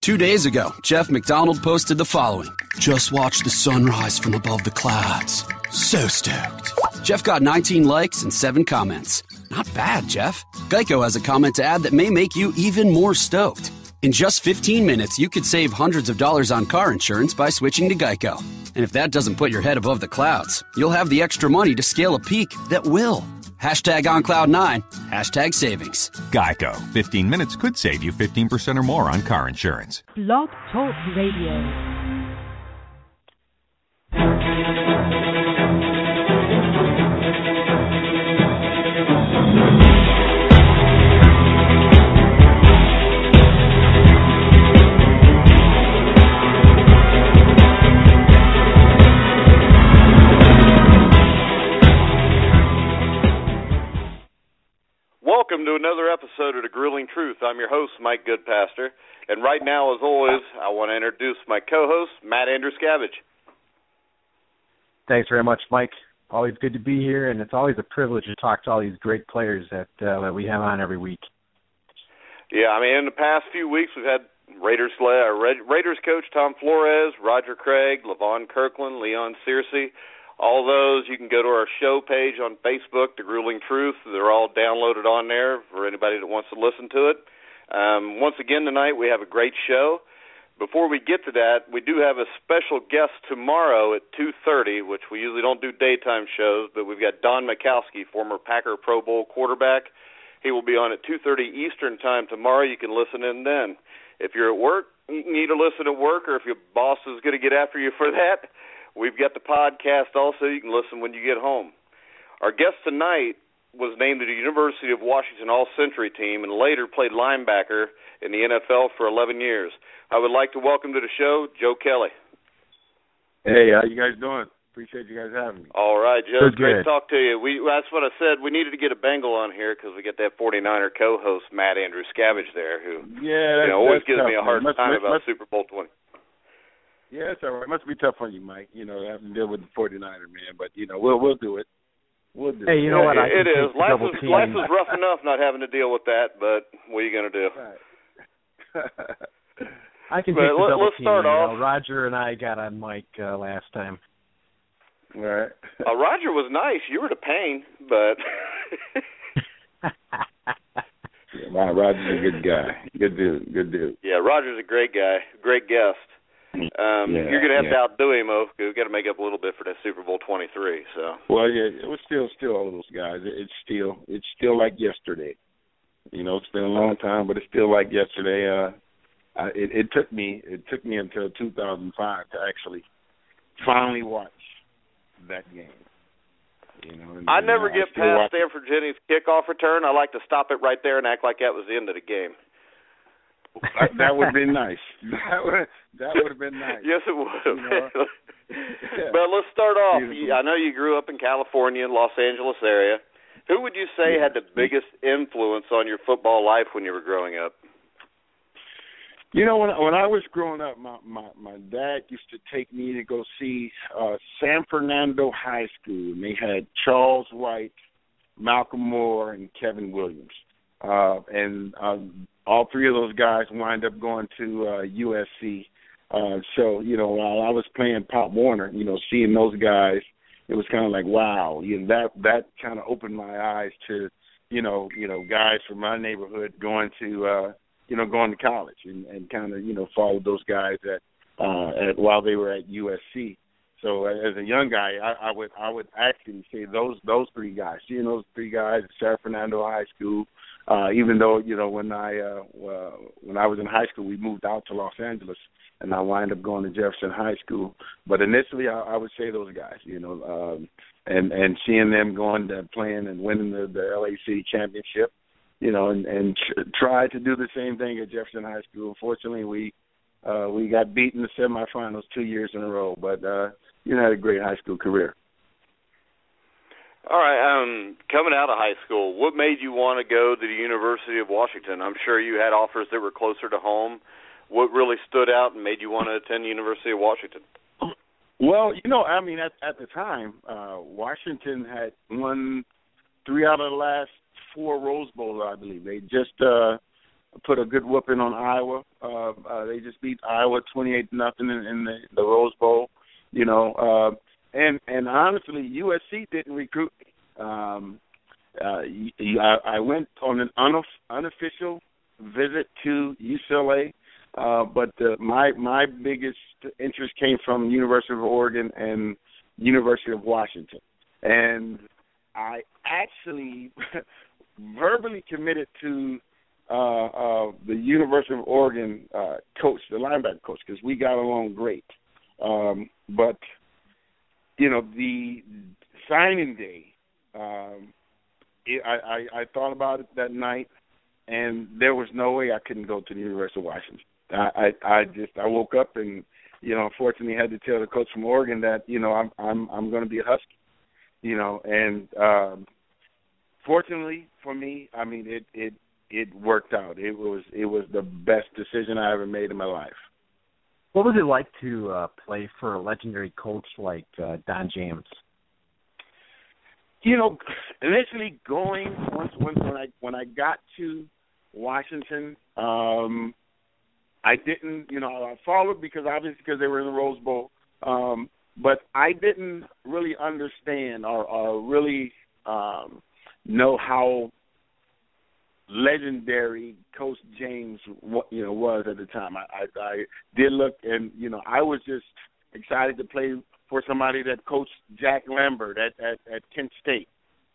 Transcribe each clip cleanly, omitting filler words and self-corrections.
2 days ago, Jeff McDonald posted the following. Just watch the sunrise from above the clouds. So stoked. Jeff got 19 likes and 7 comments. Not bad, Jeff. Geico has a comment to add that may make you even more stoked. In just 15 minutes, you could save hundreds of dollars on car insurance by switching to Geico. And if that doesn't put your head above the clouds, you'll have the extra money to scale a peak that will. Hashtag on cloud 9, hashtag savings. Geico. 15 minutes could save you 15% or more on car insurance. Blog Talk Radio. Welcome to another episode of The Grueling Truth. I'm your host, Mike Goodpaster. And right now, as always, I want to introduce my co-host, Matt Andrews-Scavage. Thanks very much, Mike. Always good to be here, and it's always a privilege to talk to all these great players that we have on every week. Yeah, I mean, in the past few weeks, we've had Raiders coach Tom Flores, Roger Craig, Levon Kirkland, Leon Searcy. All those, you can go to our show page on Facebook, The Grueling Truth. They're all downloaded on there for anybody that wants to listen to it. Once again tonight, we have a great show. Before we get to that, we do have a special guest tomorrow at 2:30, which we usually don't do daytime shows, but we've got Don Majkowski, former Packer Pro Bowl quarterback. He will be on at 2:30 Eastern Time tomorrow. You can listen in then. If you're at work, you can either listen at work, or if your boss is going to get after you for that, we've got the podcast also. You can listen when you get home. Our guest tonight was named to the University of Washington All-Century team and later played linebacker in the NFL for 11 years. I would like to welcome to the show Joe Kelly. Hey, how you guys doing? Appreciate you guys having me. All right, Joe. It's great Good. to talk to you. That's what I said. We needed to get a Bengal on here because we got that 49er co-host, Matt Andrews-Scavage there, who always gives me a hard time about Super Bowl 20. Yeah, it's all right. It must be tough on you, Mike, having to deal with the 49er, man. But, we'll do it. We'll do it. Hey, you know what? It is. Life is rough enough not having to deal with that, but what are you going to do? Right. I can take the double let's team. start off. Roger and I got on Mike last time. All right. Roger was nice. You were the pain, but... Yeah, Roger's a good guy. Good dude. Yeah, Roger's a great guy, great guest. You're going to have to outdo him, though, because we've got to make up a little bit for that Super Bowl 23. So. Well, yeah, it was still all those guys. It's still like yesterday. It's been a long time, but it's still like yesterday. It took me until 2005 to actually finally watch that game. I never get past Stanford Jennings' kickoff return. I like to stop it right there and act like that was the end of the game. That would have been nice. That would have been nice. Yes, it would have. But let's start off. I know you grew up in California, Los Angeles area. Who would you say had the biggest influence on your football life when you were growing up? When I was growing up, my dad used to take me to go see San Fernando High School, and they had Charles White, Malcolm Moore, and Kevin Williams. And all three of those guys wind up going to USC. So, while I was playing Pop Warner, seeing those guys, it was kind of like, wow, that kind of opened my eyes to, guys from my neighborhood going to college and kind of, followed those guys while they were at USC. So as a young guy, I would actually say those three guys, seeing those three guys at San Fernando High School. Even though when I was in high school, we moved out to Los Angeles, and I wound up going to Jefferson High School. But initially, I would say those guys, and seeing them going to playing and winning the LAC championship, and try to do the same thing at Jefferson High School. Unfortunately, we got beat in the semifinals 2 years in a row, but had a great high school career. All right, coming out of high school, what made you want to go to the University of Washington? I'm sure you had offers that were closer to home. What really stood out and made you want to attend the University of Washington? Well, at the time, Washington had won 3 out of the last 4 Rose Bowls, I believe. They just put a good whooping on Iowa. They just beat Iowa 28-0 in the Rose Bowl. You know, and honestly, USC didn't recruit me. I went on an unofficial visit to UCLA, but my biggest interest came from University of Oregon and University of Washington, and I actually verbally committed to the University of Oregon coach, the linebacker coach, because we got along great. But you know, the signing day, I thought about it that night, and there was no way I couldn't go to the University of Washington. I woke up and, you know, unfortunately had to tell the coach from Oregon that, you know, I'm going to be a Husky, you know, and fortunately for me, I mean, it worked out. It was the best decision I ever made in my life. What was it like to play for a legendary coach like Don James? You know, initially going when I got to Washington, I didn't, you know, I followed because they were in the Rose Bowl, but I didn't really understand or really know how legendary Coach James, you know, was at the time. I did look, and you know, I was just excited to play for somebody that coached Jack Lambert at Kent State.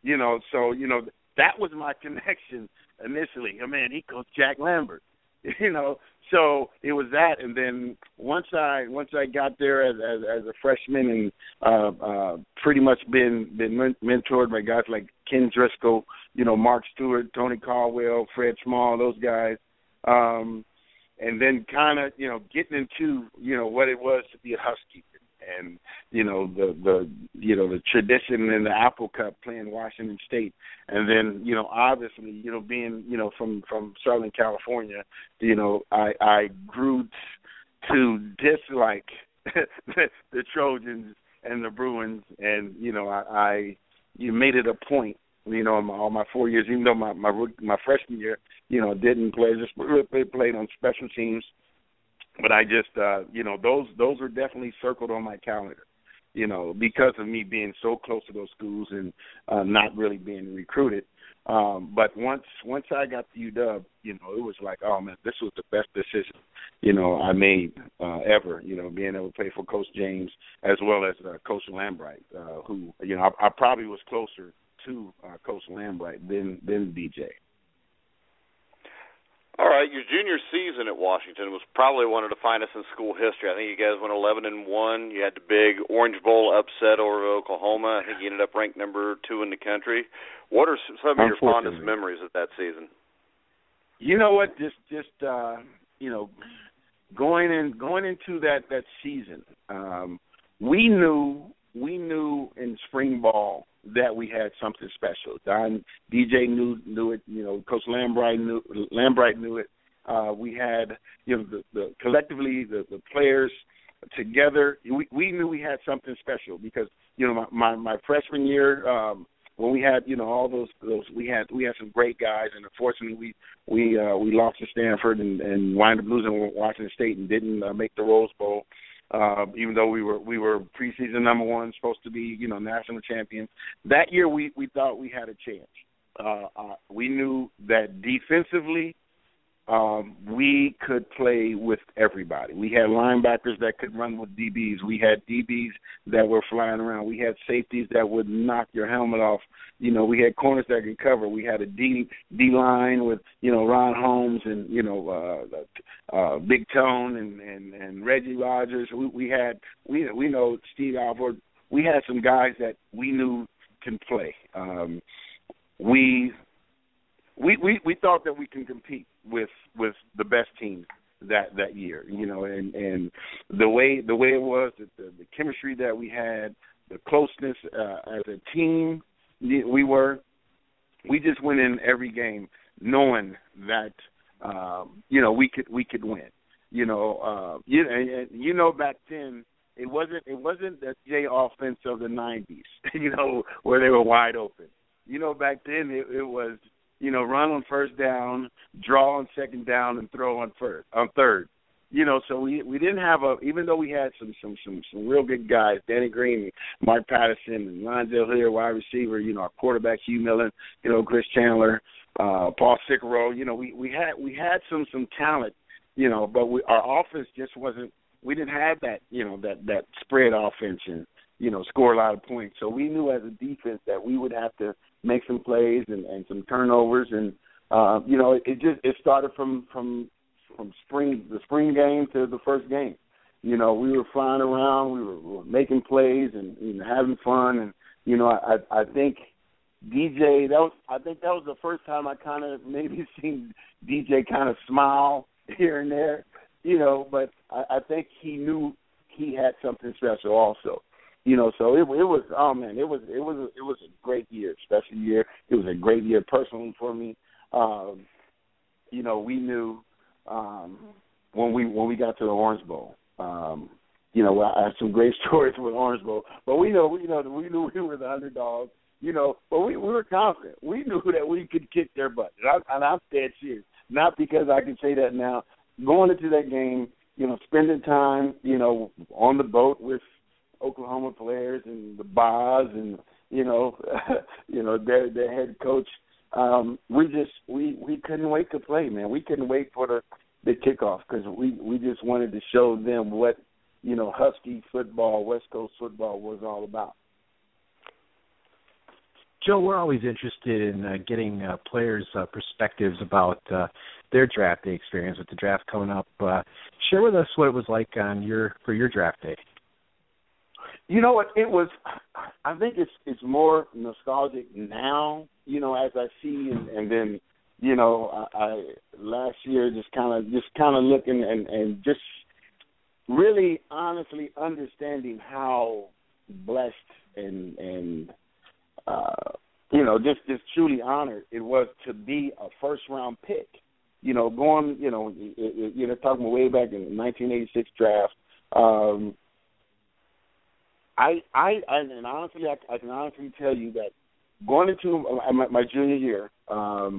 You know, so you know that was my connection initially. I mean, he coached Jack Lambert. You know, so it was that, and then once I got there as a freshman and pretty much been mentored by guys like Ken Driscoll, you know, Mark Stewart, Tony Caldwell, Fred Small, those guys, and then kind of, you know, getting into, you know, what it was to be a Husky, and you know the tradition in the Apple Cup playing Washington State, and then, you know, obviously, you know, being, you know, from Southern California, you know, I grew to dislike the Trojans and the Bruins, and you know, you made it a point, you know, all my 4 years, even though my freshman year, you know, didn't play, just played on special teams. But I just, you know, those are definitely circled on my calendar, you know, because of me being so close to those schools and not really being recruited. But once I got to UW, you know, it was like, oh man, this was the best decision, you know, I made ever. You know, being able to play for Coach James as well as Coach Lambright, who, you know, I probably was closer to Coach Lambright than DJ. All right, your junior season at Washington was probably one of the finest in school history. I think you guys went 11-1. You had the big Orange Bowl upset over Oklahoma. I think you ended up ranked number 2 in the country. What are some of your fondest memories of that season? You know what? Just you know, going into that season, we knew in spring ball that we had something special. DJ knew it. You know, Coach Lambright knew it. We had, you know, the collectively the players together. We knew we had something special because, you know, my freshman year, when we had, you know, all those we had some great guys, and unfortunately we lost to Stanford and wound up losing Washington State and didn't make the Rose Bowl. Even though we were preseason number 1, supposed to be, you know, national champions. That year we thought we had a chance. We knew that defensively we could play with everybody. We had linebackers that could run with DBs. We had DBs that were flying around. We had safeties that would knock your helmet off. You know, we had corners that could cover. We had a D line with, you know, Ron Holmes and, you know, Big Tone and Reggie Rogers. We know Steve Alford. We had some guys that we knew can play. We thought that we can compete with the best teams that year, you know, and the way it was, the chemistry that we had, the closeness as a team we just went in every game knowing that you know, we could win. You know, you know, back then it wasn't the J offense of the 90s, you know, where they were wide open. You know, back then it was, run on first down, draw on second down, and throw on third. So we didn't have even though we had some real good guys, Danny Green, Mark Patterson, and Lonzo Hillier, wide receiver, our quarterback Hugh Millen, Chris Chandler, Paul Sicaro, we had some talent, but our offense just wasn't. We didn't have that, that spread offense and, score a lot of points. So we knew as a defense that we would have to make some plays and some turnovers. And, it started from the spring game to the first game. We were flying around, we were making plays and having fun. And, I think DJ, that was the first time I kind of maybe seen DJ kind of smile here and there, but I think he knew he had something special also. So it was a great year, special year. It was a great year personally for me. We knew when we got to the Orange Bowl. I had some great stories with Orange Bowl, but we knew we were the underdogs. But we were confident. We knew that we could kick their butt, and I'm dead serious. Not because I can say that now. Going into that game, spending time, on the boat with Oklahoma players and the Boz and their head coach. We couldn't wait to play, man. We couldn't wait for the kickoff because we just wanted to show them what Husky football, West Coast football was all about. Joe, we're always interested in getting players' perspectives about their draft day experience with the draft coming up. Share with us what it was like for your draft day. You know what? It was. I think it's more nostalgic now. As I see and then I last year just kind of looking and just really honestly understanding how blessed and just truly honored it was to be a first round pick. Going talking way back in the 1986 draft. I can honestly tell you that going into my junior year, I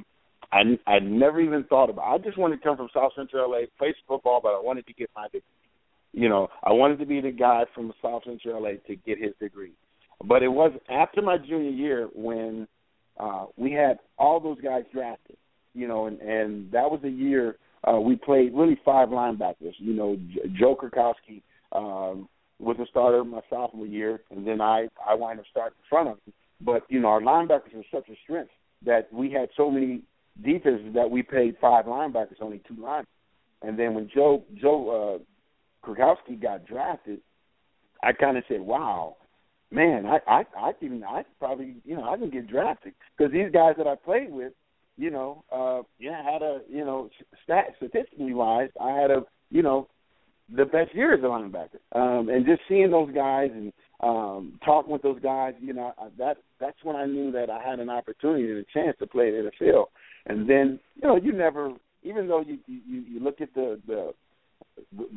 never even thought about it. I just wanted to come from South Central LA, play football, but I wanted to get my degree. I wanted to be the guy from South Central LA to get his degree. But it was after my junior year when we had all those guys drafted, and that was the year we played really 5 linebackers. Joe Krakowski was a starter my sophomore year, and then I wound up starting in front of him. But, our linebackers were such a strength that we had so many defenses that we played 5 linebackers, only 2 linebackers. And then when Joe Krakowski got drafted, I kind of said, wow, man, I probably, I can get drafted. Because these guys that I played with, had a, statistically wise, I had the best year as a linebacker. And just seeing those guys and talking with those guys, that's when I knew that I had an opportunity and a chance to play in the NFL. And then, you never, even though you look at the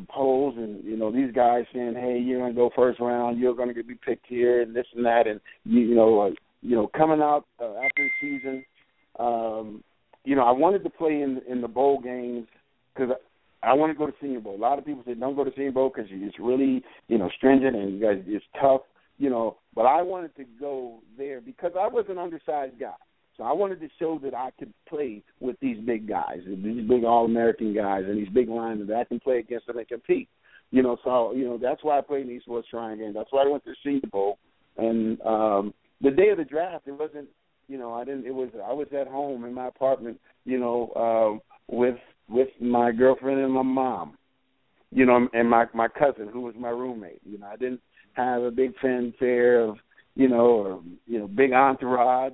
polls and, these guys saying, hey, you're going to go first round, you're going to be picked here and this and that. And, coming out after the season, I wanted to play in the bowl games because I want to go to Senior Bowl. A lot of people say don't go to Senior Bowl because it's really, stringent and you guys, it's tough, But I wanted to go there because I was an undersized guy. So I wanted to show that I could play with these big guys, these big All-American guys, and these big linemen that I can play against them and compete. So that's why I played in the East West Shrine Game. That's why I went to the Senior Bowl. And the day of the draft, it wasn't, I was at home in my apartment, with my girlfriend and my mom, and my cousin who was my roommate. I didn't have a big fanfare of, big entourage.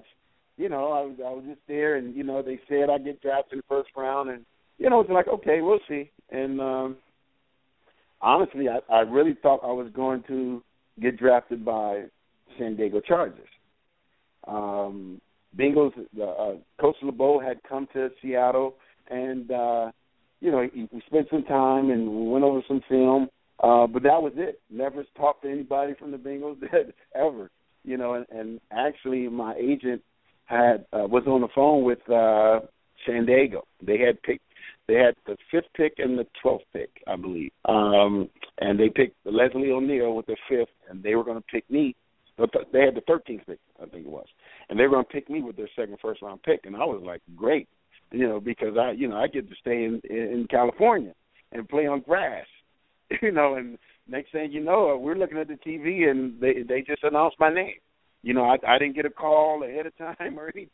I was just there, and they said I'd get drafted in the first round, and it's like, okay, we'll see. And honestly, I really thought I was going to get drafted by San Diego Chargers. Bengals, Coach LeBeau had come to Seattle, and we spent some time and we went over some film, but that was it. Never talked to anybody from the Bengals ever. And actually my agent was on the phone with San Diego. They had the 5th pick and the 12th pick, I believe. And they picked Leslie O'Neal with the 5th, and they were going to pick me. They had the 13th pick, I think it was, and they were going to pick me with their second first-round pick. And I was like, great, because I get to stay in California and play on grass, And next thing you know, we're looking at the TV, and they just announced my name. I didn't get a call ahead of time or anything.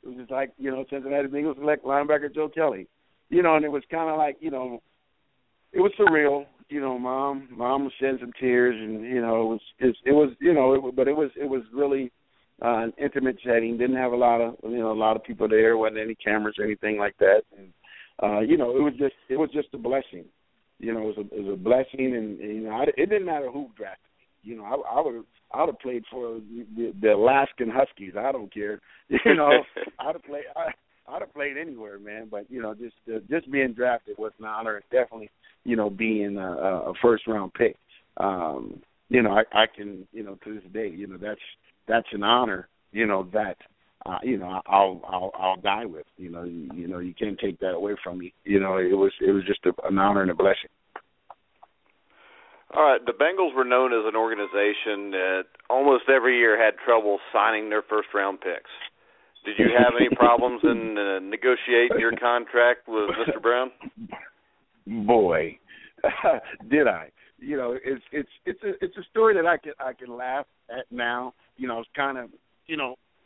It was just like, Cincinnati Bengals select linebacker Joe Kelly. And it was kind of like, it was surreal. Mom was shedding some tears, and but it was really an intimate setting. Didn't have a lot of people there. Wasn't any cameras or anything like that. And it was just a blessing. It was a blessing, and it didn't matter who drafted me. I would have played for the Alaskan Huskies. I don't care. I'd have played anywhere, man. But just being drafted was an honor, and definitely being a first round pick. I can to this day that's an honor. That I'll die with. You can't take that away from me. It was just an honor and a blessing. All right, the Bengals were known as an organization that almost every year had trouble signing their first-round picks. Did you have any problems in negotiating your contract with Mr. Brown? Boy, did I? It's a story that I can laugh at now. I was kind of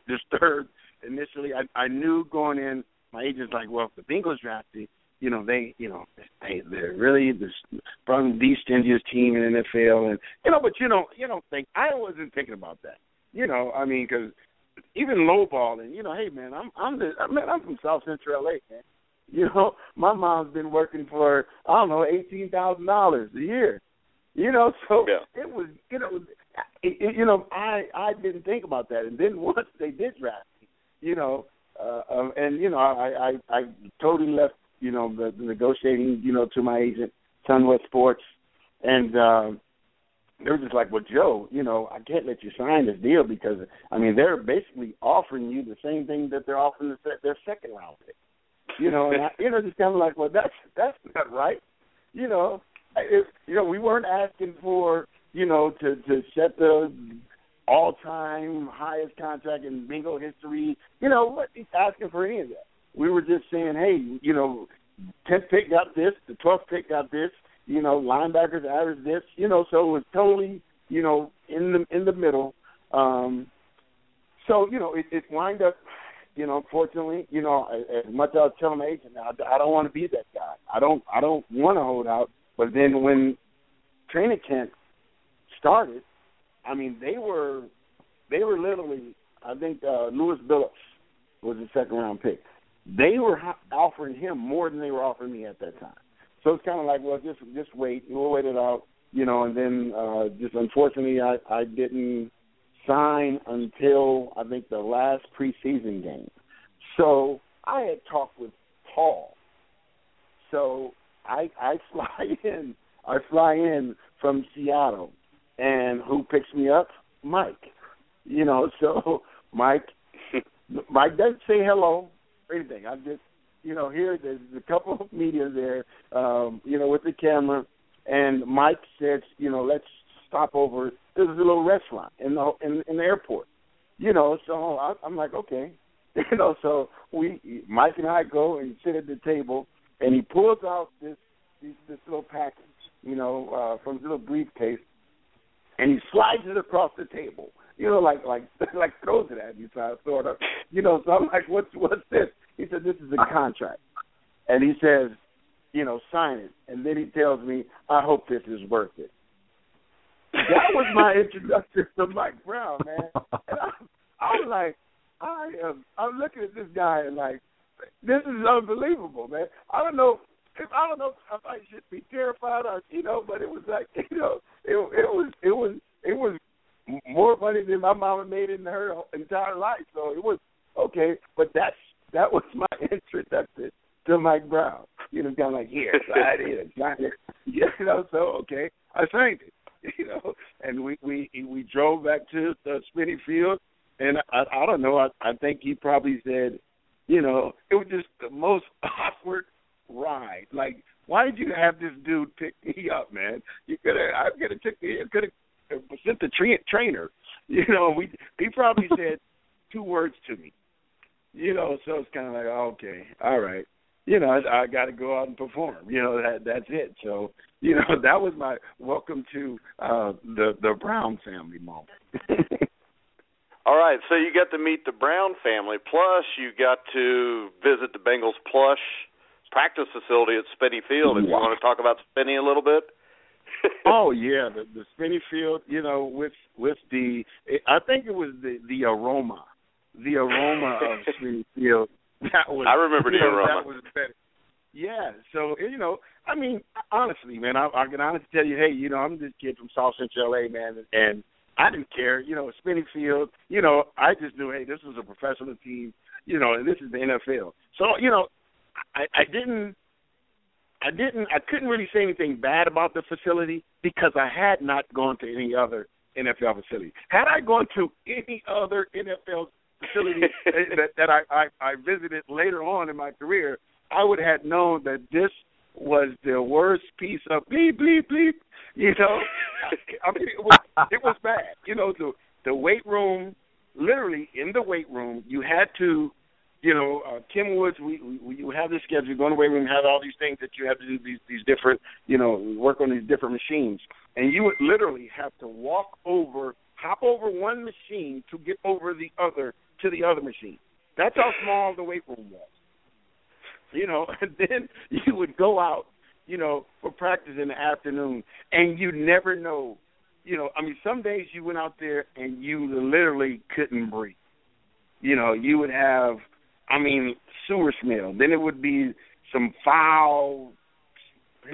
disturbed initially. I knew going in, my agent's like, well, if the Bengals drafted, they're really probably the stingiest team in the NFL, and but you don't think, I wasn't thinking about that, because even lowballing, hey man, I'm from South Central LA, man. My mom's been working for $18,000 a year, so yeah. It was, I didn't think about that, and then once they did draft me, I totally left. The negotiating, to my agent, Sunwest Sports, and they were just like, well, Joe, I can't let you sign this deal because, they're basically offering you the same thing that they're offering their second round pick. And just kind of like, well, that's not right. We weren't asking for, to set the all-time highest contract in Bengal history. What he's asking for any of that. We were just saying, hey, 10th pick got this, the 12th pick got this, linebackers average this, so it was totally, in the middle. It wind up, unfortunately, as much as I was telling my agent, I don't want to be that guy. I don't want to hold out. But then when training camp started, they were literally, I think Louis Billups was the second round pick. They were offering him more than they were offering me at that time. So it's kind of like, well, just wait. We'll wait it out, and then just unfortunately I didn't sign until I think the last preseason game. So I had talked with Paul. So I fly in from Seattle, and who picks me up? Mike. So Mike doesn't say hello. Anything. I'm just, here there's a couple of media there, with the camera, and Mike says, let's stop over. There's a little restaurant in the airport, So I'm like, okay, So Mike and I go and sit at the table, and he pulls out this little package, from his little briefcase, and he slides it across the table. Like throws it at me, sort of. So I'm like, what's this? He said, this is a contract. And he says, sign it. And then he tells me, I hope this is worth it. That was my introduction to Mike Brown, man. And I was like, I'm looking at this guy and like, this is unbelievable, man. I don't know if I should be terrified or, but it was like, it was more money than my mama made in her entire life. So it was okay, but that was my introduction to Mike Brown. Kind of like, here, sign it. So okay, I signed it. And we drove back to the Spinney Field, And I don't know. I think he probably said, you know, it was just the most awkward ride. Like, why did you have this dude pick me up, man? I could have sent the trainer. You know, he probably said 2 words to me. You know, so it's kind of like, okay, all right. You know, I got to go out and perform. You know, that's it. So, you know, that was my welcome to the Brown family moment. All right, so you got to meet the Brown family, plus you got to visit the Bengals plush practice facility at Spinney Field. If you want to talk about Spinney a little bit. Oh yeah, the Spinney Field. You know, with I think it was the aroma of Spinney Field. That was, I remember the aroma. That was better. Yeah, so, you know, I mean, honestly, man, I can honestly tell you, hey, you know, I'm this kid from South Central LA, man, and I didn't care, you know, Spinney Field, you know, I just knew, hey, this was a professional team, you know, and this is the NFL. So, you know, I couldn't really say anything bad about the facility because I had not gone to any other NFL facility. Had I gone to any other NFL facility that I visited later on in my career, I would have known that this was the worst piece of bleep, bleep, bleep. You know, I mean, it was bad. You know, the weight room, literally in the weight room, you had to, you know, Kim Woods, you have this schedule, you go in the weight room, have all these things that you have to do, these different, you know, work on these different machines. And you would literally have to hop over one machine to get over to the other machine. That's how small the weight room was. You know, and then you would go out, you know, for practice in the afternoon, and you never know, you know, I mean, some days you went out there and you literally couldn't breathe. You know, you would have, I mean, sewer smell. Then it would be some foul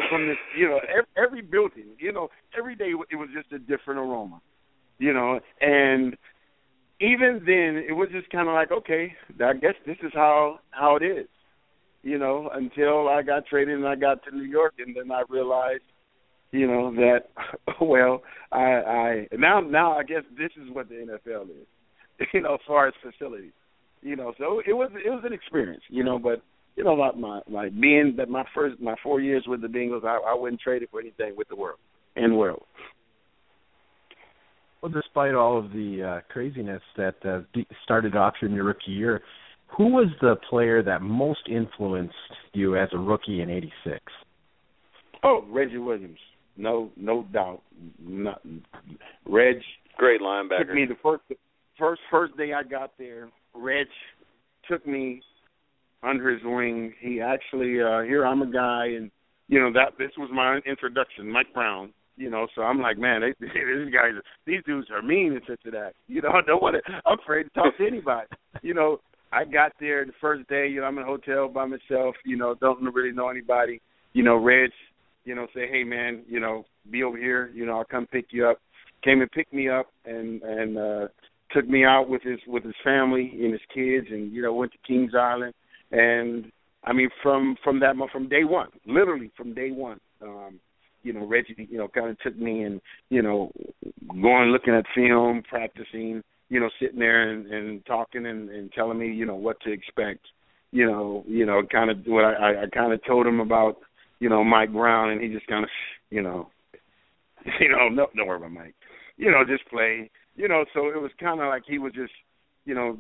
from this, you know, every building, you know, every day it was just a different aroma, you know, and even then it was just kind of like, okay, I guess this is how it is. You know, until I got traded and I got to New York, and then I realized, you know, that well, now I guess this is what the NFL is, you know, as far as facilities, you know. So it was an experience, you know. But you know, like being that my 4 years with the Bengals, I wouldn't trade it for anything with the world. Well, despite all of the craziness that started off in your rookie year, who was the player that most influenced you as a rookie in '86? Oh, Reggie Williams. No doubt. Reg. Great linebacker. Took me the first day I got there. Reg took me under his wing. He actually, here I'm a guy, and, you know, this was my introduction, Mike Brown. You know, so I'm like, man, these dudes are mean and such to that. You know, I'm afraid to talk to anybody. You know, I got there the first day, you know, I'm in a hotel by myself, you know, don't really know anybody. You know, Reg, you know, say, hey, man, you know, be over here. You know, I'll come pick you up. Came and picked me up and took me out with his family and his kids, and, you know, went to Kings Island. And, I mean, from day one, literally from day one, you know, Reggie, you know, kind of took me and, you know, going looking at film, practicing, you know, sitting there and talking and telling me, you know, what to expect, you know, kind of what I kind of told him about, you know, Mike Brown, and he just kind of, you know, no, don't worry about Mike, you know, just play, you know, so it was kind of like he was just, you know,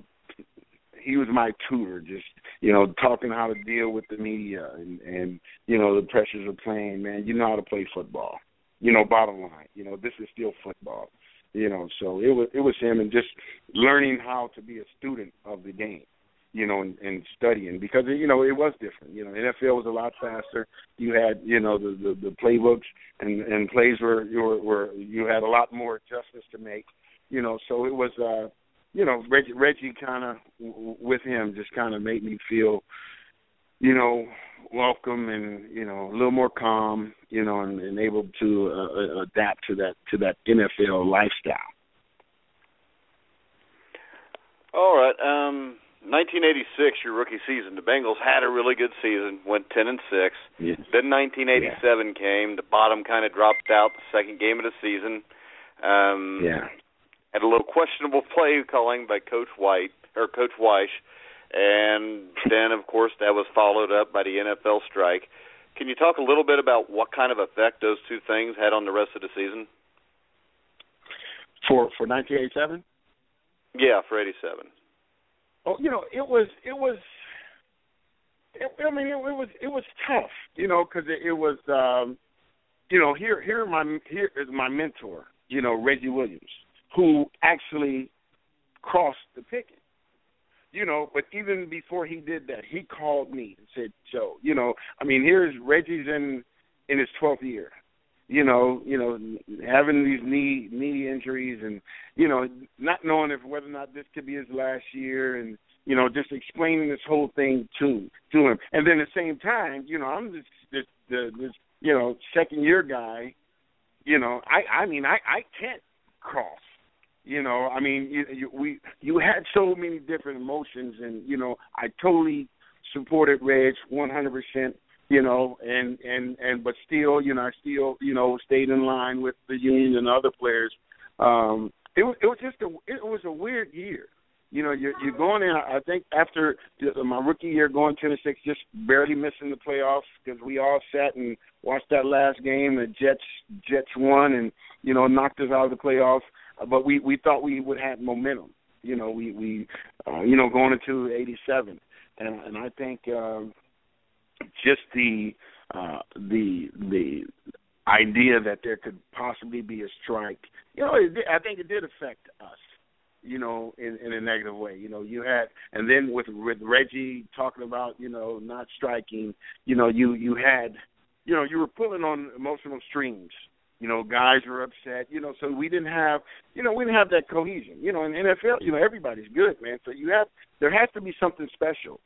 he was my tutor, just, you know, talking how to deal with the media and you know, the pressures of playing, man, you know how to play football, you know, bottom line, you know, this is still football. You know, so it was him, and just learning how to be a student of the game, you know, and studying, because, you know, it was different. You know, NFL was a lot faster. You had, you know, the playbooks and plays were you had a lot more adjustments to make, you know. So it was, you know, Reggie kind of with him just kind of made me feel, you know, welcome and, you know, a little more calm, you know, and able to adapt to that NFL lifestyle. All right. 1986, your rookie season, the Bengals had a really good season, went 10-6. Yes. Then 1987 came. The bottom kind of dropped out the second game of the season. had a little questionable play calling by Coach White or Coach Weish, and then of course that was followed up by the NFL strike. Can you talk a little bit about what kind of effect those two things had on the rest of the season? For 1987? Yeah, for 87. Oh, it was tough, because it was, here is my mentor, Reggie Williams, who actually crossed the picket, but even before he did that, he called me and said, Joe, here's Reggie's in his 12th year, having these knee injuries and, not knowing whether or not this could be his last year and, just explaining this whole thing to him. And then at the same time, I'm this second year guy, I can't cross. You had so many different emotions, and I totally supported Reg 100%. But still, I still stayed in line with the union and other players. It was a weird year. You're going in. I think after my rookie year, going 10-6, just barely missing the playoffs because we all sat and watched that last game. The Jets won and knocked us out of the playoffs. But we thought we would have momentum. We going into 87, and I think just the idea that there could possibly be a strike. I think it did affect us. In a negative way. You had, and then with Reggie talking about, not striking, you had, you were pulling on emotional strings. Guys were upset, so we didn't have that cohesion. In the NFL, everybody's good, man. So there has to be something special.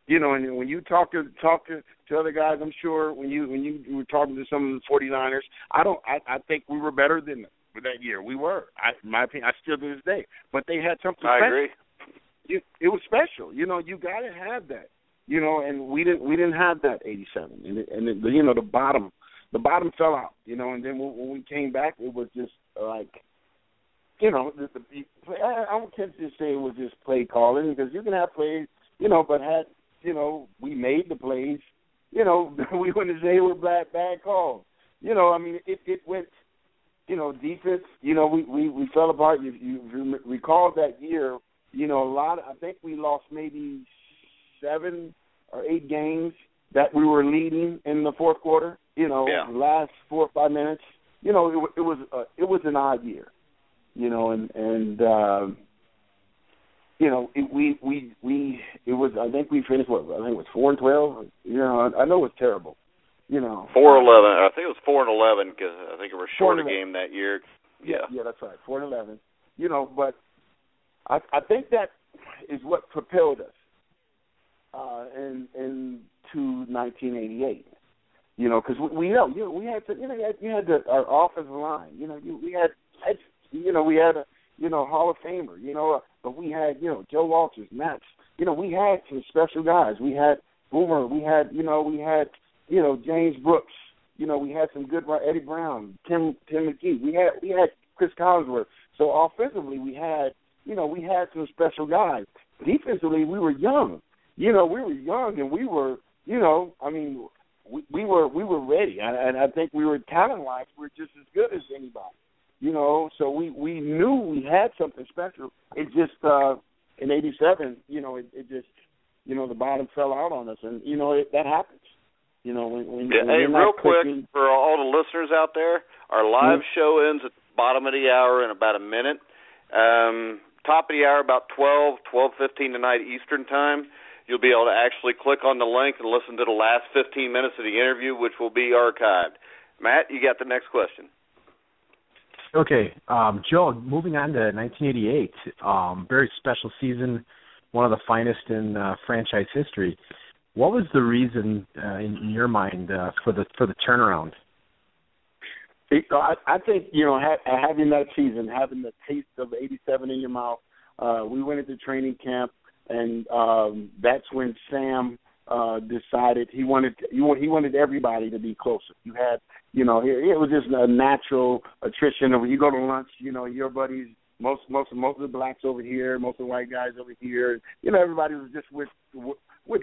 And when you talk to other guys, I'm sure when you were talking to some of the 49ers, I think we were better than them. That year we were, in my opinion, I still to this day. But they had something special. I agree. It was special. You got to have that. And we didn't have that 87. And the bottom fell out. And then when we came back, it was just like, I can't just say it was just play calling because you can have plays, but had we made the plays, we wouldn't say it were bad calls. It went. Defense, we fell apart. You recall that year, I think we lost maybe 7 or 8 games that we were leading in the fourth quarter, the last 4 or 5 minutes. It was an odd year, I think we finished, I think it was 4-12. I know it was terrible. 4-11. I think it was 4-11 because I think it was short a game that year. Yeah, that's right. 4-11. But I think that is what propelled us into 1988. Because we had our offensive line. We had a Hall of Famer. But we had Joe Walters, Max. We had some special guys. We had Boomer. We had James Brooks. We had some good Eddie Brown, Tim McGee. We had Chris Collinsworth. So offensively, we had some special guys. Defensively, we were young. We were young, and we were, we were ready. And I think we were talent-wise, we were just as good as anybody. So we knew we had something special. It just in '87, it just, the bottom fell out on us, and that happens. Hey, real quick for all the listeners out there, our live show ends at the bottom of the hour in about a minute. Top of the hour, about 12:15 tonight Eastern time. You'll be able to actually click on the link and listen to the last 15 minutes of the interview, which will be archived. Matt, you got the next question. Okay, Joe, moving on to 1988, very special season, one of the finest in franchise history. What was the reason, in your mind, for the turnaround? I think having that season, having the taste of '87 in your mouth. We went into training camp, and that's when Sam decided he wanted everybody to be closer. You had, it was just a natural attrition of when you go to lunch, your buddies, most of the blacks over here, most of the white guys over here. You know, everybody was just with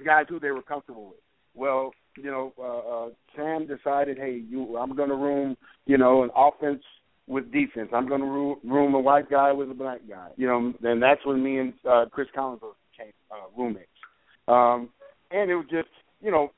guys who they were comfortable with. Well, you know, Sam decided, hey, I'm going to room, you know, an offense with defense. I'm going to room a white guy with a black guy. You know, and that's when me and Chris Collins became roommates. And it was just, you know,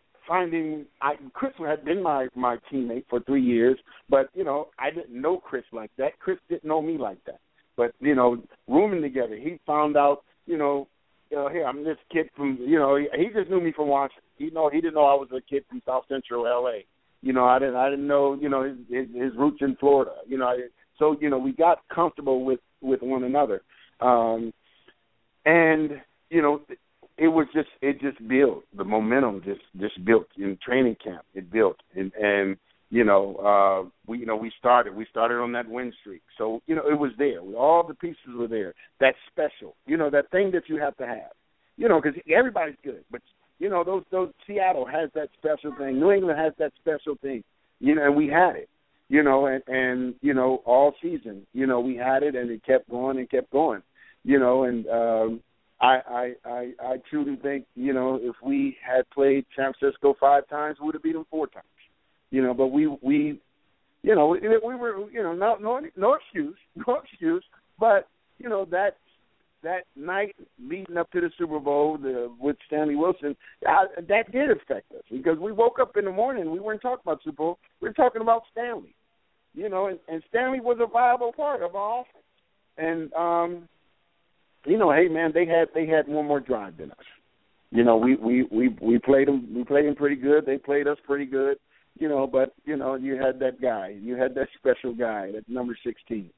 Chris had been my teammate for 3 years, but, you know, I didn't know Chris like that. Chris didn't know me like that. But, you know, rooming together, he found out, you know, hey, I'm this kid from, you know, he just knew me from Washington. He didn't know I was a kid from South Central L.A. You know, I didn't know, you know, his roots in Florida. You know, so, you know, we got comfortable with one another. And, you know, it just built. The momentum just built in training camp. It built, and you know, we started on that win streak. So, you know, it was there. All the pieces were there. That special, you know, that thing that you have to have, you know, because everybody's good, but you know, those Seattle has that special thing. New England has that special thing, you know, and we had it, you know, and you know, all season, you know, we had it, and it kept going, you know, and I truly think, you know, if we had played San Francisco 5 times, we would have beat them 4 times. You know, but we you know, we were, you know, no excuse, but you know, that night leading up to the Super Bowl with Stanley Wilson, that did affect us, because we woke up in the morning, we weren't talking about Super Bowl, we were talking about Stanley. You know, and Stanley was a viable part of our offense. And you know, hey man, they had one more drive than us. You know, we played them pretty good. They played us pretty good. You know, but you know, you had that guy, you had that special guy, that number 16.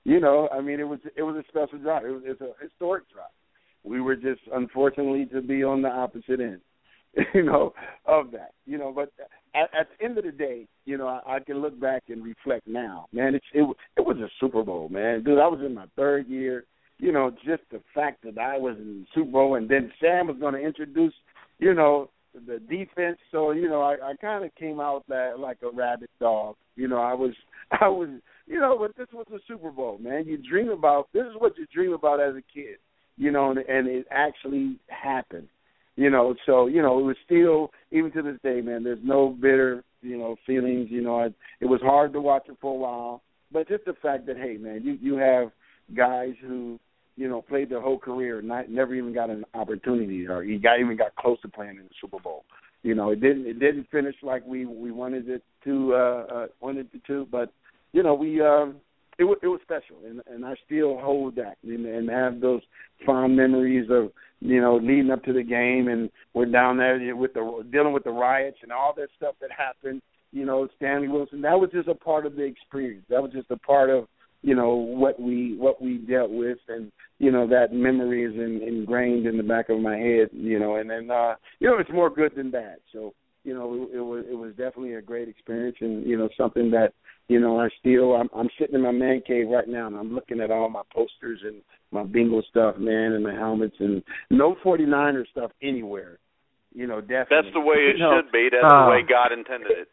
You know, I mean, it was a special drive. It was a historic drive. We were just unfortunately to be on the opposite end, you know, of that. You know, but at the end of the day, you know, I can look back and reflect now. Man, it was a Super Bowl, man. Dude, I was in my 3rd year. You know, just the fact that I was in the Super Bowl, and then Sam was going to introduce, you know, the defense. So, you know, I kind of came out like a rabid dog. You know, I was, you know, but this was the Super Bowl, man. This is what you dream about as a kid, you know, and it actually happened, you know. So, you know, it was still, even to this day, man, there's no bitter, you know, feelings. You know, it was hard to watch it for a while, but just the fact that, hey, man, you have guys who, you know, played their whole career, never even got an opportunity, or even got close to playing in the Super Bowl. You know, it didn't finish like we wanted it to, but you know, it was special, and I still hold that and have those fond memories of, you know, leading up to the game, and we're down there dealing with the riots and all that stuff that happened. You know, Stanley Wilson, that was just a part of the experience. That was just a part of, you know, what we dealt with, and you know, that memory is ingrained in the back of my head, you know, and then you know, it's more good than bad. So, you know, it was definitely a great experience, and you know, something that, you know, I'm sitting in my man cave right now, and I'm looking at all my posters and my Bengals stuff, man, and my helmets, and no 49er stuff anywhere. You know, definitely. That's the way it should be. That's the way God intended it.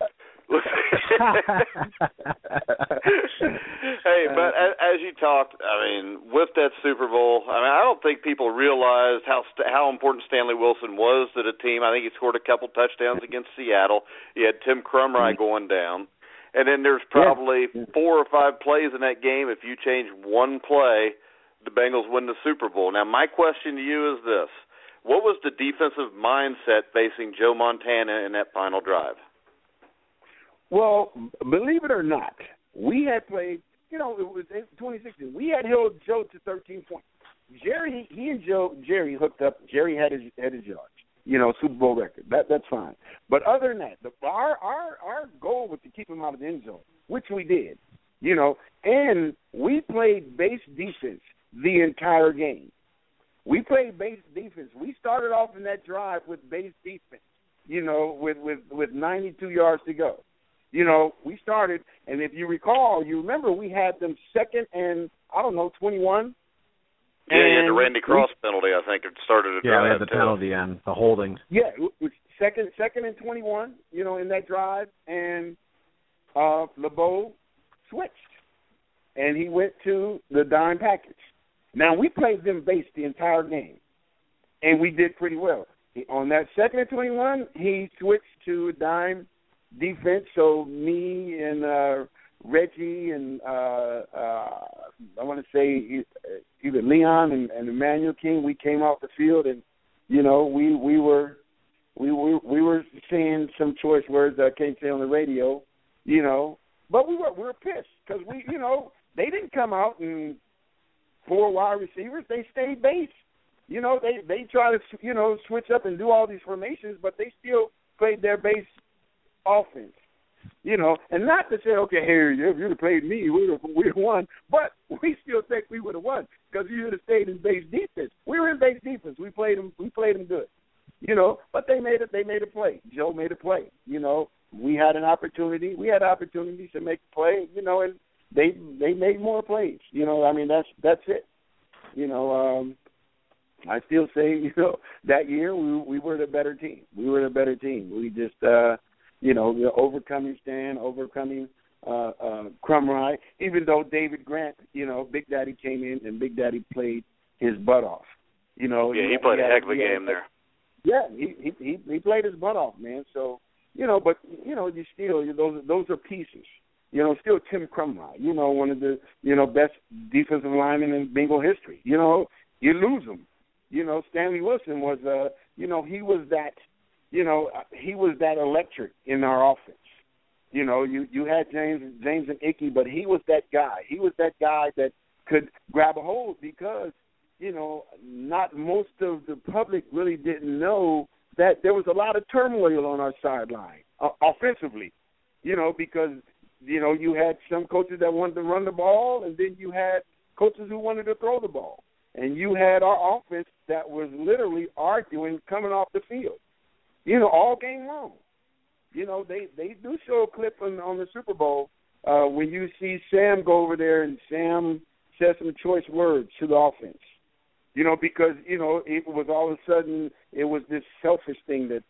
Hey, but as you talked, I mean, with that Super Bowl, I mean, I don't think people realized how important Stanley Wilson was to the team. I think he scored a couple touchdowns against Seattle. He had Tim Crumry going down. And then there's probably 4 or 5 plays in that game. If you change one play, the Bengals win the Super Bowl. Now, my question to you is this. What was the defensive mindset facing Joe Montana in that final drive? Well, believe it or not, we had played, you know, it was in 2016. We had held Joe to 13 points. Jerry hooked up. Jerry had his yards, you know, Super Bowl record. That's fine. But other than that, our goal was to keep him out of the end zone, which we did, you know, and we played base defense the entire game. We played base defense. We started off in that drive with base defense, you know, with 92 yards to go. You know, we started, and if you recall, you remember we had them 2nd and, 21. Yeah, you had the Randy Cross penalty, I think, it started a drive. Yeah, we had the penalty and the holdings. Yeah, it was second and 21, you know, in that drive, and LeBeau switched. and he went to the dime package. Now, we played them base the entire game, and we did pretty well. On that 2nd and 21, he switched to dime defense, so me and Reggie and I want to say either Leon and Emmanuel King, we came off the field, and we were saying some choice words that I can't say on the radio, but we were pissed because they didn't come out and 4 wide receivers, they stayed base. They try to switch up and do all these formations, but they still played their base offense. And not to say, okay, here, if you'd have played me, we'd have won. But we still think we would have won because you would have stayed in base defense. We were in base defense. We played them good. But they made a play. Joe made a play. We had an opportunity. We had opportunities to make a play. And they made more plays. That's it. I still say, that year we were the better team. We just overcoming Stan, overcoming Crumrye, even though David Grant, Big Daddy came in and Big Daddy played his butt off. He played a heck of a game there. Yeah, he played his butt off, man. So, but you still those are pieces. Still Tim Crumrye, one of the best defensive linemen in Bengal history. You lose him. Stanley Wilson was he was that. He was that electric in our offense. You had James and Ickey, but he was that guy. He was that guy that could grab a hold because, not most of the public really didn't know that there was a lot of turmoil on our sideline offensively, because, you had some coaches that wanted to run the ball, and then you had coaches who wanted to throw the ball. And you had our offense that was literally arguing coming off the field. All game long. They do show a clip on the Super Bowl when you see Sam go over there and Sam says some choice words to the offense. Because, it was all of a sudden, it was this selfish thing that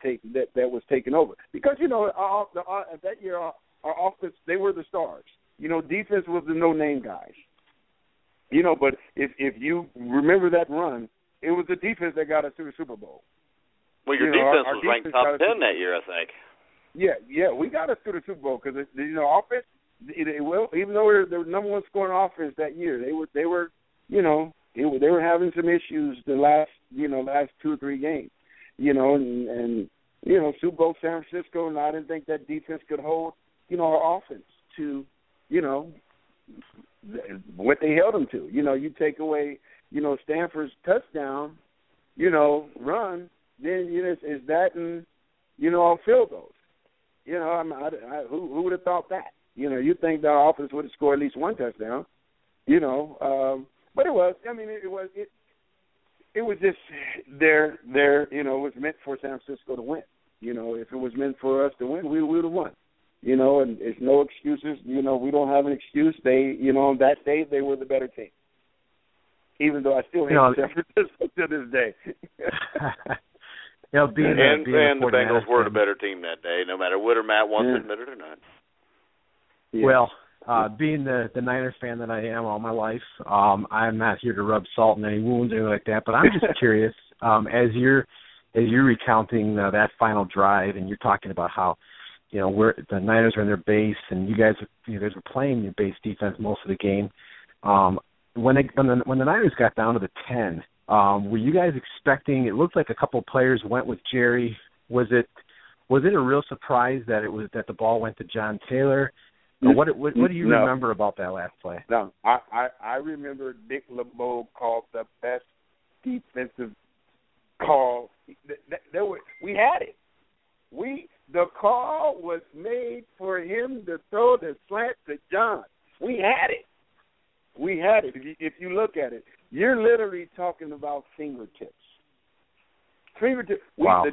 was taken over. Because, that year, our offense, they were the stars. Defense was the no-name guys. But if you remember that run, it was the defense that got us to the Super Bowl. Well, your defense was ranked top 10 that year, I think. Yeah, we got us to the Super Bowl because offense. Even though they were number one scoring offense that year, they were having some issues the last 2 or 3 games. And Super Bowl San Francisco, and I didn't think that defense could hold our offense to what they held them to. You take away Stanford's touchdown, run. Then it's that and all field goals. Who would have thought that? You think the offense would have scored at least one touchdown. But it was. It was just there. It was meant for San Francisco to win. If it was meant for us to win, we would have won. And it's no excuses. We don't have an excuse. They, on that day, they were the better team. Even though I still hate San Francisco to this day. Being the Bengals were the better team that day, no matter what or Matt wants to admit it or not. Yeah. Well, being the Niners fan that I am all my life, I'm not here to rub salt in any wounds or anything like that. But I'm just curious, as you're recounting that final drive, and you're talking about how the Niners are in their base, and you guys were playing your base defense most of the game. When the Niners got down to the 10. Were you guys expecting? It looked like a couple of players went with Jerry. Was it a real surprise that the ball went to John Taylor? Or what do you remember about that last play? No, I remember Dick LeBeau called the best defensive call. We had it. The call was made for him to throw the slant to John. We had it. If you look at it, you're literally talking about fingertips. Wow. The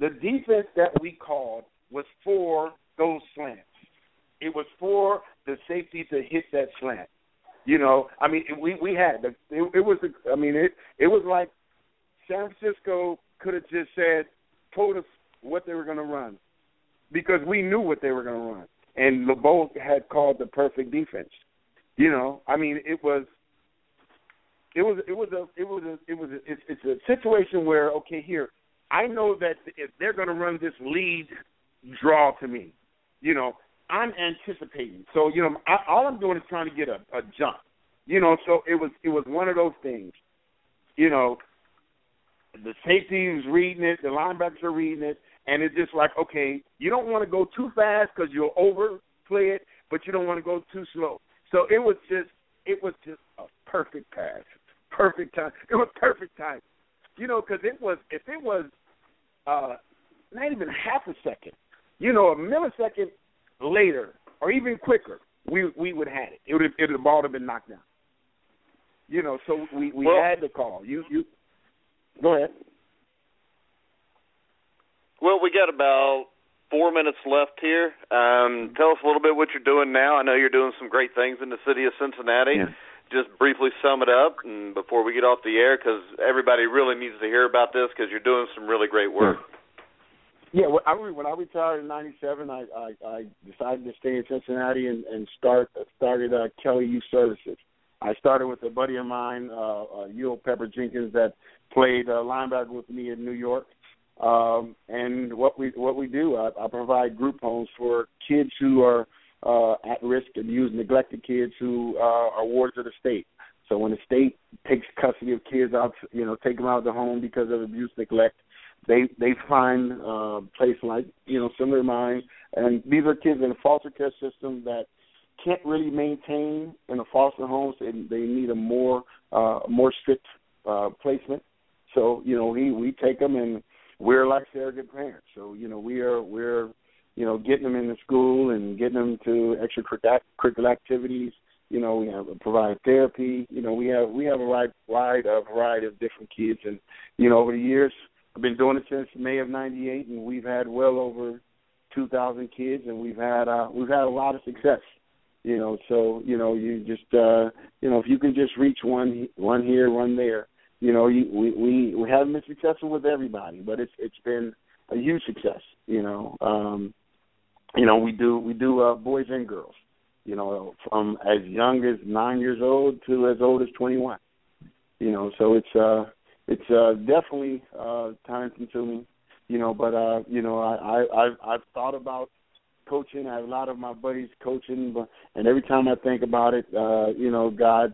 defense that we called was for those slants. It was for the safety to hit that slant. We had it was like San Francisco could have just told us what they were going to run because we knew what they were going to run, and LeBeau had called the perfect defense. You know, I mean, it's a situation where, okay, here, I know that if they're going to run this lead draw to me, you know, I'm anticipating. So, you know, all I'm doing is trying to get a jump. You know, so it was one of those things. You know, the safety is reading it, the linebackers are reading it, and it's just like, okay, you don't want to go too fast because you'll overplay it, but you don't want to go too slow. So it was just a perfect pass, perfect time. It was perfect time, you know, because if it was not even half a second, you know, a millisecond later or even quicker, we would have had it. The ball would have been knocked down. You know, so we had the call. You go ahead. Well, we got about 4 minutes left here. Tell us a little bit what you're doing now. I know you're doing some great things in the city of Cincinnati. Yeah. Just briefly sum it up and before we get off the air, because everybody really needs to hear about this because you're doing some really great work. Yeah, when I retired in '97, I decided to stay in Cincinnati and started Kelly Youth Services. I started with a buddy of mine, Yul Pepper Jenkins, that played linebacker with me in New York. And what we do, I provide group homes for kids who are at risk, abused, neglected kids who are wards of the state. So when the state takes custody of kids out, you know, take them out of the home because of abuse, neglect, they find a place like, you know, similar to mine. And these are kids in a foster care system that can't really maintain in a foster home. So they need a more strict placement. So, you know, we take them and we're like surrogate parents. So, you know, we're you know, getting them into school and getting them to extracurricular activities. You know, we provide therapy. You know, we have a wide variety of different kids. And, you know, over the years, I've been doing it since May of '98, and we've had well over 2,000 kids, and we've had a lot of success. You know, so, you know, you just, you know, if you can just reach one here, one there, you know, we haven't been successful with everybody, but it's been a huge success. You know, we do boys and girls, you know, from as young as 9 years old to as old as 21. You know, so it's definitely time consuming. You know, but you know, I've thought about coaching. I have a lot of my buddies coaching, and every time I think about it, you know, God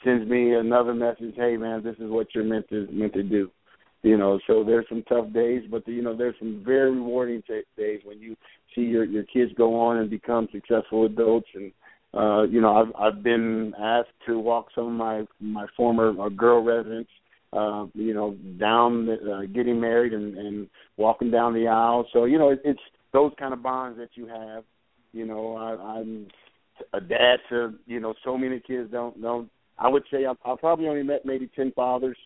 sends me another message. Hey, man, this is what you're meant to do. You know, so there's some tough days, but you know, there's some very rewarding days when you see your kids go on and become successful adults. And you know, I've been asked to walk some of my former girl residents, you know, down getting married and walking down the aisle. So you know, it's those kind of bonds that you have. You know, I'm a dad to, you know, so many kids don't. I would say I've probably only met maybe 10 fathers.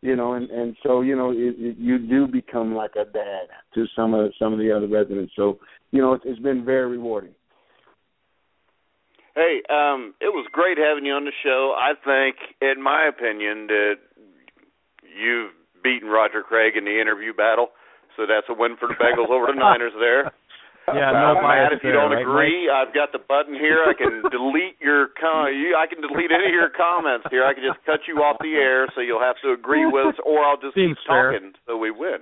You know, and so, you know, you do become like a dad to some of the other residents. So, you know, it's been very rewarding. Hey, it was great having you on the show. I think, in my opinion, that you've beaten Roger Craig in the interview battle, so that's a win for the Bengals over the Niners there. Yeah, no bias if you don't agree, I've got the button here. I can delete I can delete any of your comments here. I can just cut you off the air, so you'll have to agree with us, or I'll just keep talking so we win.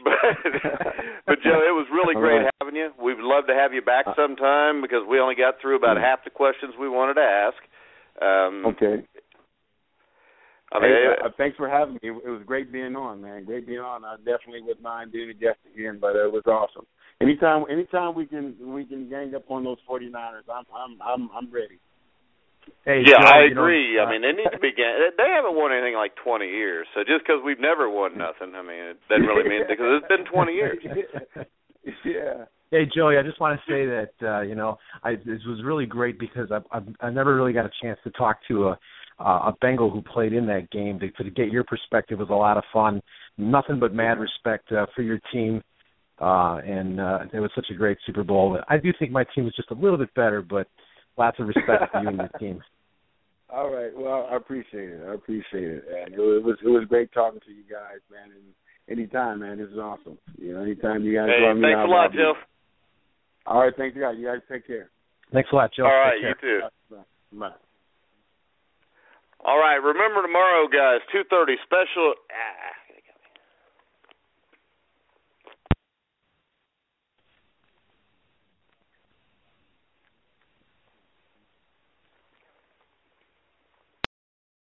But Joe, it was really great having you. We'd love to have you back sometime because we only got through about half the questions we wanted to ask. Okay. I mean, thanks for having me. It was great being on, man. Great being on. I definitely wouldn't mind doing it just again, but it was awesome. Anytime we can gang up on those 49ers, I'm ready. Hey, yeah, Joe, I agree. I mean, they need to be. They haven't won anything like 20 years. So just because we've never won nothing, I mean, it doesn't really mean because it's been 20 years. Yeah. Hey, Joey, I just want to say that you know, this was really great because I never really got a chance to talk to a Bengal who played in that game. To get your perspective was a lot of fun. Nothing but mad respect for your team. And it was such a great Super Bowl. I do think my team was just a little bit better, but lots of respect for you and your team. All right. Well, I appreciate it. And it was great talking to you guys, man. And anytime, man, this is awesome. You know, anytime you guys want me out. Thanks a lot, Joe. All right. Thanks, guys. You guys take care. Thanks a lot, Joe. All right. You too. Bye. Bye. All right, remember tomorrow, guys, 2:30, special